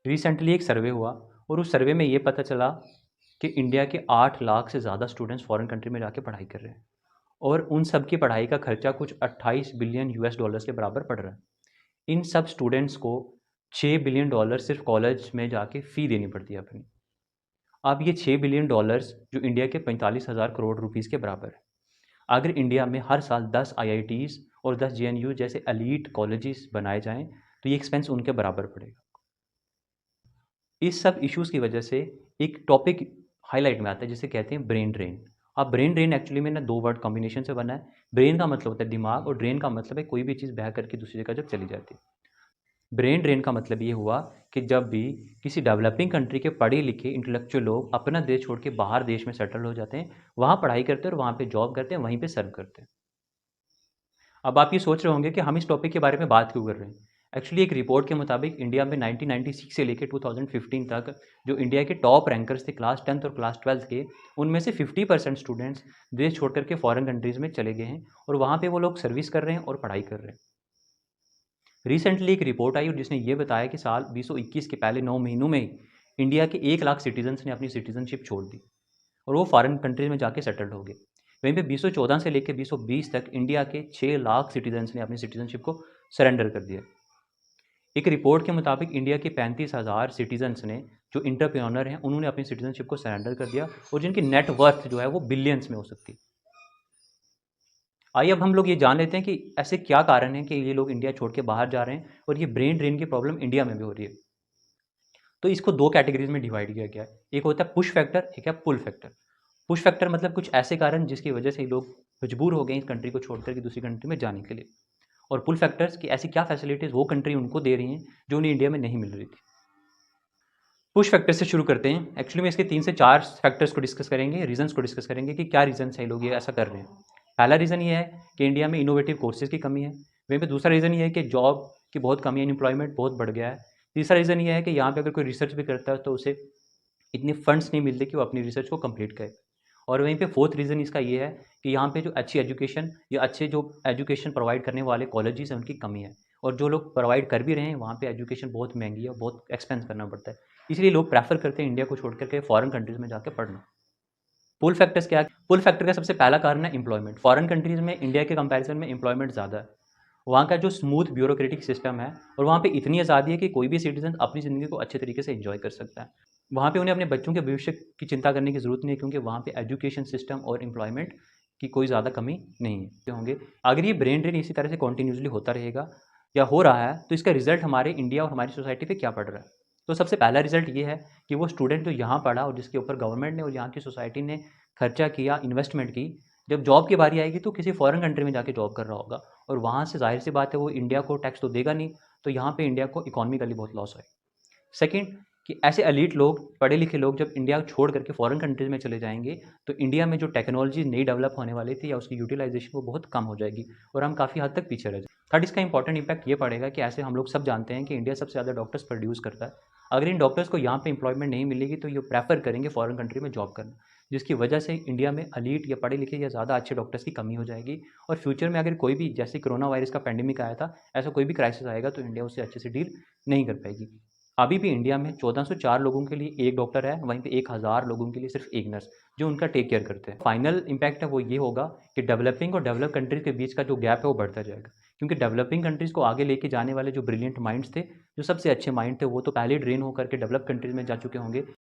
Recently एक सर्वे हुआ और उस सर्वे में ये पता चला कि इंडिया के 8 लाख से ज़्यादा स्टूडेंट्स फॉरेन कंट्री में जाके पढ़ाई कर रहे हैं और उन सब की पढ़ाई का खर्चा कुछ 28 बिलियन यूएस डॉलर्स के बराबर पड़ रहा है। इन सब स्टूडेंट्स को 6 बिलियन डॉलर सिर्फ कॉलेज में जाके फ़ी देनी पड़ती है अपनी। अब ये 6 बिलियन डॉलर्स जो इंडिया के 45,000 करोड़ रुपीस के बराबर है। अगर इंडिया में हर साल 10 आईआईटीज़ और 10 जेएनयू जैसे एलीट कॉलेजेस बनाए जाएँ, तो ये एक्सपेंस उनके बराबर पड़ेगा। इस सब इश्यूज़ की वजह से एक टॉपिक हाइलाइट में आता है जिसे कहते हैं ब्रेन ड्रेन। अब ब्रेन ड्रेन एक्चुअली में ना 2 वर्ड कॉम्बिनेशन से बना है। ब्रेन का मतलब होता है दिमाग और ड्रेन का मतलब है कोई भी चीज़ बह करके दूसरी जगह जब चली जाती है। ब्रेन ड्रेन का मतलब ये हुआ कि जब भी किसी डेवलपिंग कंट्री के पढ़े-लिखे इंटेलेक्चुअल लोग अपना देश छोड़ के बाहर देश में सेटल हो जाते हैं, वहाँ पढ़ाई करते हैं और वहाँ पे जॉब करते हैं, वहीं पे सर्व करते हैं। अब आप ये सोच रहे होंगे कि हम इस टॉपिक के बारे में बात क्यों कर रहे हैं? एक्चुअली एक रिपोर्ट के मुताबिक इंडिया में 1996 से लेके 2015 तक जो इंडिया के टॉप रैंकर्स थे क्लास 10th और क्लास 12th के, उनमें से 50% स्टूडेंट्स देश छोड़ कर के फॉरेन कंट्रीज़ में चले गए हैं और वहाँ पे वो लोग सर्विस कर रहे हैं और पढ़ाई कर रहे हैं। रिसेंटली एक रिपोर्ट आई और जिसने ये बताया कि साल 2021 के पहले 9 महीनों में ही इंडिया के 1 लाख सिटीजन्स ने अपनी सिटीजनशिप छोड़ दी और वो फॉरेन कंट्रीज में जाके सेटल्ड हो गए। वहीं पे 2014 से लेकर 2020 तक इंडिया के 6 लाख सिटीजन्स ने अपनी सिटीजनशिप को सरेंडर कर दिया। एक रिपोर्ट के मुताबिक इंडिया के 35,000 सिटीजन्स ने जो इंटरप्रेन्योर हैं उन्होंने अपनी सिटीजनशिप को सरेंडर कर दिया और जिनकी नेट वर्थ जो है वो बिलियंस में हो सकती है। आइए अब हम लोग ये जान लेते हैं कि ऐसे क्या कारण हैं कि ये लोग इंडिया छोड़ के बाहर जा रहे हैं और ये ब्रेन ड्रेन की प्रॉब्लम इंडिया में भी हो रही है। तो इसको 2 कैटेगरीज में डिवाइड किया गया है। एक होता है पुश फैक्टर, एक है पुल फैक्टर। पुश फैक्टर मतलब कुछ ऐसे कारण जिसकी वजह से लोग मजबूर हो गए इस कंट्री को छोड़कर के दूसरी कंट्री में जाने के लिए। और पुल फैक्टर्स कि ऐसी क्या फैसिलिटीज़ वो कंट्री उनको दे रही हैं जो उन्हें इंडिया में नहीं मिल रही थी। पुश फैक्टर से शुरू करते हैं। एक्चुअली में इसके 3 से 4 फैक्टर्स को डिस्कस करेंगे, रीज़न्स को डिस्कस करेंगे कि क्या रीज़न्स हैं लोग ये ऐसा कर रहे हैं। पहला रीज़न ये है कि इंडिया में इनोवेटिव कोर्सेज़ की कमी है। वहीं पे दूसरा रीज़न ये है कि जॉब की बहुत कमी है, अनएम्प्लॉयमेंट बहुत बढ़ गया है। तीसरा रीज़न ये है कि यहाँ पे अगर कोई रिसर्च भी करता है तो उसे इतने फंड्स नहीं मिलते कि वो अपनी रिसर्च को कंप्लीट करे। और वहीं पे फोर्थ रीज़न इसका ये है कि यहाँ पे जो अच्छी एजुकेशन या अच्छे जो एजुकेशन प्रोवाइड करने वाले कॉलेजेस हैं उनकी कमी है और जो लोग प्रोवाइड कर भी रहे हैं वहाँ पे एजुकेशन बहुत महंगी है और बहुत एक्सपेंस करना पड़ता है। इसलिए लोग प्रेफर करते हैं इंडिया को छोड़ करके फॉरेन कंट्रीज़ में जाके पढ़ना। पुल फैक्टर्स क्या है? पुल फैक्टर का सबसे पहला कारण है एम्प्लॉयमेंट। फॉरेन कंट्रीज़ में इंडिया के कंपैरिजन में एम्प्लॉयमेंट ज़्यादा है। वहाँ का जो स्मूथ ब्यूरोक्रेटिक सिस्टम है और वहाँ पे इतनी आज़ादी है कि कोई भी सिटीज़न अपनी ज़िंदगी को अच्छे तरीके से एन्जॉय कर सकता है। वहाँ पे उन्हें अपने बच्चों के भविष्य की चिंता करने की ज़रूरत नहीं है क्योंकि वहाँ पे एजुकेशन सिस्टम और एम्प्लॉयमेंट की कोई ज़्यादा कमी नहीं है होंगे। अगर ये ब्रेन ड्रेन इसी तरह से कंटिन्यूअसली होता रहेगा या हो रहा है तो इसका रिज़ल्ट हमारे इंडिया और हमारी सोसाइटी पे क्या पड़ रहा है? तो सबसे पहला रिज़ल्ट ये है कि वो स्टूडेंट जो यहाँ पढ़ा और जिसके ऊपर गवर्नमेंट ने और यहाँ की सोसाइटी ने खर्चा किया, इन्वेस्टमेंट की, जब जॉब की बारी आएगी तो किसी फॉरेन कंट्री में जाके जॉब कर रहा होगा और वहाँ से ज़ाहिर सी बात है वो इंडिया को टैक्स तो देगा नहीं, तो यहाँ पे इंडिया को इकोनॉमिकली बहुत लॉस है। सेकंड कि ऐसे एलीट लोग, पढ़े लिखे लोग जब इंडिया छोड़ करके फॉरेन कंट्रीज़ में चले जाएँगे, तो इंडिया में जो टेक्नोलॉजी नई डेवलप होने वाली थी या उसकी यूटिलाइज़ेशन वो बहुत कम हो जाएगी और हम काफ़ी हद तक पीछे रह जाएँगे। थर्ड इसका इंपॉर्टेंट इम्पैक्ट ये पड़ेगा कि ऐसे हम लोग सब जानते हैं कि इंडिया सबसे ज़्यादा डॉक्टर्स प्रोड्यूस करता है। अगर इन डॉक्टर्स को यहाँ पे एम्प्लॉयमेंट नहीं मिलेगी तो ये प्रेफ़र करेंगे फॉरेन कंट्री में जॉब करना, जिसकी वजह से इंडिया में एलीट या पढ़े लिखे या ज़्यादा अच्छे डॉक्टर्स की कमी हो जाएगी और फ्यूचर में अगर कोई भी जैसे कोरोना वायरस का पैंडेमिक आया था, ऐसा कोई भी क्राइसिस आएगा तो इंडिया उससे अच्छे से डील नहीं कर पाएगी। अभी भी इंडिया में 1404 लोगों के लिए 1 डॉक्टर है, वहीं पे 1000 लोगों के लिए सिर्फ 1 नर्स, जो उनका टेक केयर करते हैं। फाइनल इम्पैक्ट है वो ये होगा कि डेवलपिंग और डेवलप कंट्रीज़ के बीच का जो गैप है वो बढ़ता जाएगा। क्योंकि डेवलपिंग कंट्रीज़ को आगे लेके जाने वाले जो ब्रिलियंट माइंड्स थे, जो सबसे अच्छे माइंड थे, वो तो पहले ही ड्रेन होकर के डेवलप कंट्रीज़ में जा चुके होंगे।